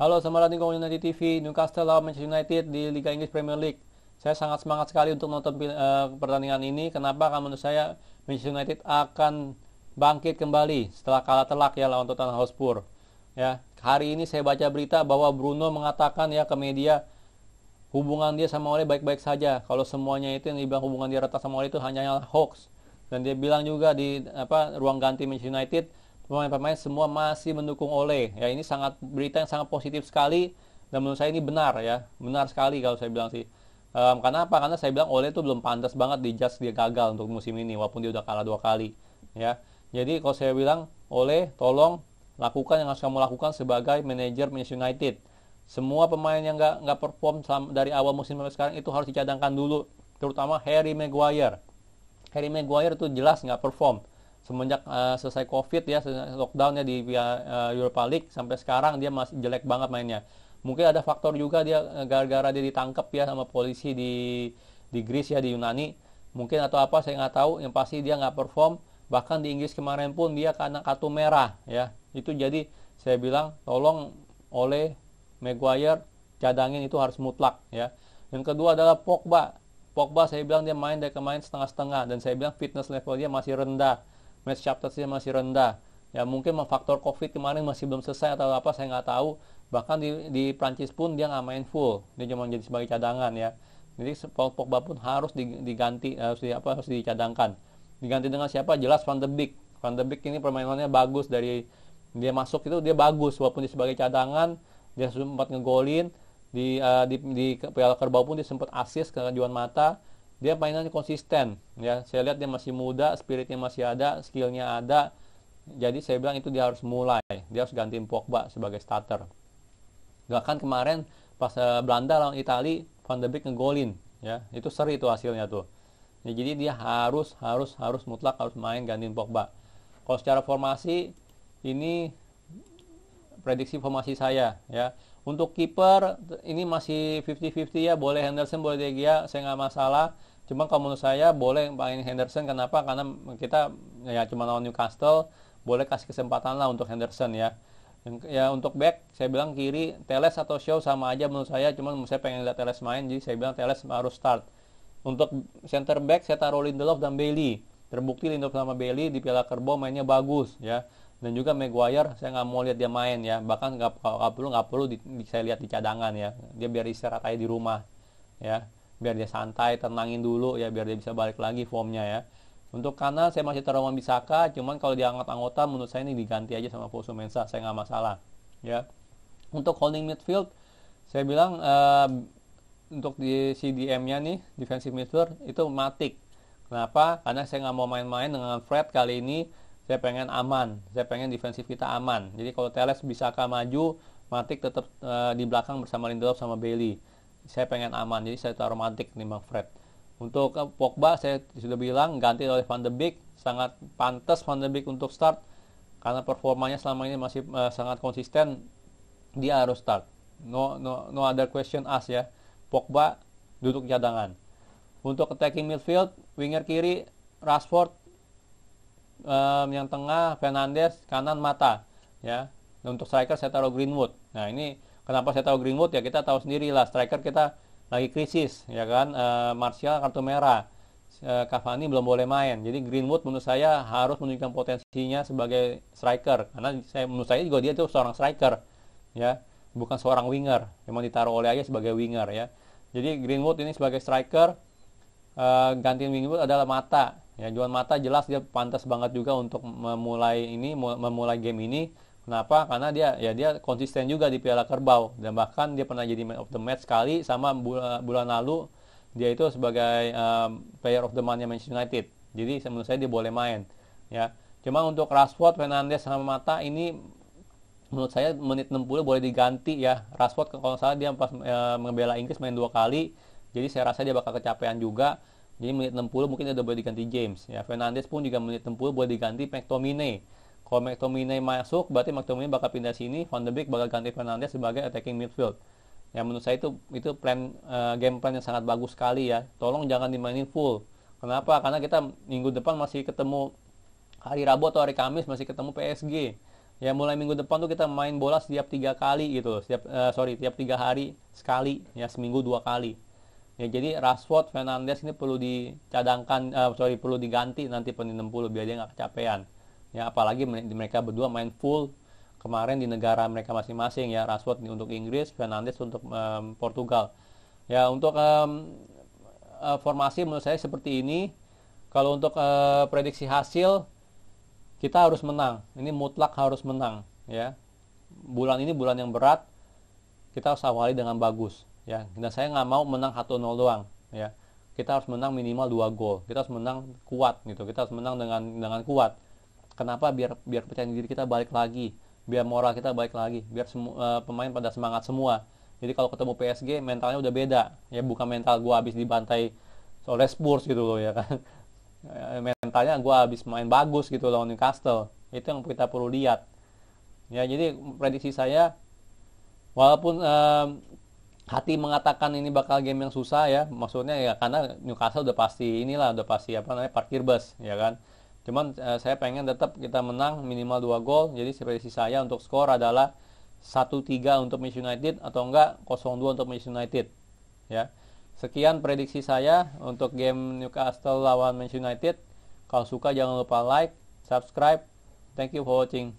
Halo, selamat datang di United TV. Newcastle lawan Manchester United di Liga Inggris Premier League. Saya sangat semangat sekali untuk nonton pertandingan ini. Kenapa? Karena menurut saya Manchester United akan bangkit kembali setelah kalah telak ya lawan Tottenham Hotspur. Ya, hari ini saya baca berita bahwa Bruno mengatakan ya ke media hubungan dia sama Ole baik-baik saja. Kalau semuanya itu yang dibilang hubungan dia retak sama Ole itu hanya hoax. Dan dia bilang juga di ruang ganti Manchester United, pemain-pemain semua masih mendukung Ole. Ya, ini sangat berita yang sangat positif sekali dan menurut saya ini benar ya. Benar sekali kalau saya bilang sih. Karena apa? Karena saya bilang Ole itu belum pantas banget dijudge dia gagal untuk musim ini walaupun dia udah kalah 2 kali ya. Jadi kalau saya bilang Ole tolong lakukan yang harus kamu lakukan sebagai manajer Manchester United. Semua pemain yang nggak perform dari awal musim sampai sekarang itu harus dicadangkan dulu, terutama Harry Maguire. Harry Maguire itu jelas nggak perform semenjak selesai COVID ya, lockdown ya di Europa League sampai sekarang dia masih jelek banget mainnya. Mungkin ada faktor juga dia gara-gara dia ditangkap ya sama polisi di Greece ya, di Yunani. Mungkin atau apa saya nggak tahu. Yang pasti dia nggak perform. Bahkan di Inggris kemarin pun dia kena kartu merah ya. Itu jadi saya bilang tolong oleh Maguire cadangin itu harus mutlak ya. Yang kedua adalah Pogba. Pogba saya bilang dia main dari kemarin setengah-setengah dan saya bilang fitness level dia masih rendah, match sharpness dia masih rendah. Ya mungkin faktor COVID kemarin masih belum selesai atau apa saya nggak tahu. Bahkan di Prancis pun dia nggak main full, dia cuma jadi sebagai cadangan ya. Jadi Pogba pun harus diganti, harus dicadangkan. Diganti dengan siapa? Jelas Van de Beek. Van de Beek ini permainannya bagus, dari dia masuk itu dia bagus walaupun dia sebagai cadangan, dia sempat ngegolin di Piala Kerbau pun dia sempat assist ke Juan Mata. Dia mainannya konsisten ya, saya lihat dia masih muda, spiritnya masih ada, skillnya ada. Jadi saya bilang itu dia harus mulai, dia harus gantiin Pogba sebagai starter. Bahkan kemarin pas Belanda lawan Italia, Van de Beek ngegolin ya, itu seri itu hasilnya tuh ya. Jadi dia harus mutlak harus main gantiin Pogba. Kalau secara formasi ini prediksi formasi saya ya. Untuk kiper ini masih 50-50 ya, boleh Henderson boleh De Gea, saya nggak masalah. Cuma kalau menurut saya boleh main Henderson. Kenapa? Karena kita ya cuma lawan Newcastle, boleh kasih kesempatan lah untuk Henderson ya. Ya untuk back saya bilang kiri Teles atau Shaw sama aja menurut saya, cuma saya pengen lihat Teles main jadi saya bilang Teles harus start. Untuk center back saya taruh Lindelof dan Bailey. Terbukti Lindelof sama Bailey di Piala Kerbau mainnya bagus ya. Dan juga Maguire saya nggak mau lihat dia main ya, bahkan nggak perlu saya lihat di cadangan ya. Dia biar istirahat aja di rumah ya, biar dia santai, tenangin dulu ya, biar dia bisa balik lagi formnya ya. Untuk kanan saya masih taruh Wan-Bissaka, cuman kalau diangkat anggota menurut saya ini diganti aja sama Fosu Mensah, saya nggak masalah ya. Untuk holding midfield saya bilang untuk di CDM-nya nih, defensive midfield itu Matic. Kenapa? Karena saya nggak mau main-main dengan Fred kali ini. Saya pengen aman, saya pengen defensif kita aman. Jadi kalau Teles bisa maju, Matic tetap di belakang bersama Lindelof sama Bailey. Saya pengen aman, jadi saya taruh Matic nimbang Fred. Untuk Pogba saya sudah bilang ganti oleh Van de Beek, sangat pantas Van de Beek untuk start karena performanya selama ini masih sangat konsisten. Dia harus start. No other question ask ya. Pogba duduk cadangan. Untuk attacking midfield, winger kiri Rashford, yang tengah Fernandes, kanan Mata ya. Dan untuk striker saya taruh Greenwood. Nah ini kenapa saya taruh Greenwood ya, kita tahu sendiri lah striker kita lagi krisis ya kan. Martial kartu merah, Cavani belum boleh main, jadi Greenwood menurut saya harus menunjukkan potensinya sebagai striker, karena menurut saya juga dia itu seorang striker ya, bukan seorang winger, memang ditaruh oleh aja sebagai winger ya. Jadi Greenwood ini sebagai striker, gantiin Greenwood adalah Mata. Ya, Juan Mata jelas dia pantas banget juga untuk memulai game ini. Kenapa? Karena dia konsisten juga di Piala Kerbau dan bahkan dia pernah jadi man of the match sekali, sama bulan lalu dia itu sebagai player of the month Manchester United. Jadi menurut saya dia boleh main ya. Cuma untuk Rashford, Fernandes sama Mata ini menurut saya menit 60 boleh diganti ya. Rashford kalau salah dia pas membela Inggris main 2 kali. Jadi saya rasa dia bakal kecapean juga. Jadi menit 60 mungkin dia udah boleh diganti James ya. Fernandes pun juga menit 60 boleh diganti McTominay. Kalau McTominay masuk berarti McTominay bakal pindah sini, Van de Beek bakal ganti Fernandes sebagai attacking midfield. Ya menurut saya itu plan game plan yang sangat bagus sekali ya. Tolong jangan dimainin full. Kenapa? Karena kita minggu depan masih ketemu, hari Rabu atau hari Kamis masih ketemu PSG. Ya mulai minggu depan tuh kita main bola setiap 3 kali gitu loh. Tiap 3 hari sekali, ya seminggu 2 kali. Ya jadi Rashford, Fernandes ini perlu dicadangkan, perlu diganti nanti menit 60 biar dia nggak kecapean. Ya apalagi mereka berdua main full kemarin di negara mereka masing-masing ya. Rashford untuk Inggris, Fernandes untuk Portugal. Ya untuk formasi menurut saya seperti ini. Kalau untuk prediksi hasil, kita harus menang. Ini mutlak harus menang ya. Bulan ini bulan yang berat, kita harus awali dengan bagus ya. Dan saya nggak mau menang 1-0 doang ya. Kita harus menang minimal 2 gol. Kita harus menang kuat gitu. Kita harus menang dengan kuat. Kenapa? Biar percaya diri kita balik lagi, biar moral kita balik lagi, biar pemain pada semangat semua. Jadi kalau ketemu PSG mentalnya udah beda ya, bukan mental gua habis dibantai oleh Spurs gitu loh ya kan. Mentalnya gua habis main bagus gitu lawan Newcastle. Itu yang kita perlu lihat. Ya, jadi prediksi saya, walaupun hati mengatakan ini bakal game yang susah ya, maksudnya ya karena Newcastle udah pasti parkir bus ya kan. Cuman saya pengen tetap kita menang minimal 2 gol. Jadi prediksi saya untuk skor adalah 1-3 untuk Manchester United atau enggak 0-2 untuk Manchester United ya. Sekian prediksi saya untuk game Newcastle lawan Manchester United. Kalau suka jangan lupa like, subscribe. Thank you for watching.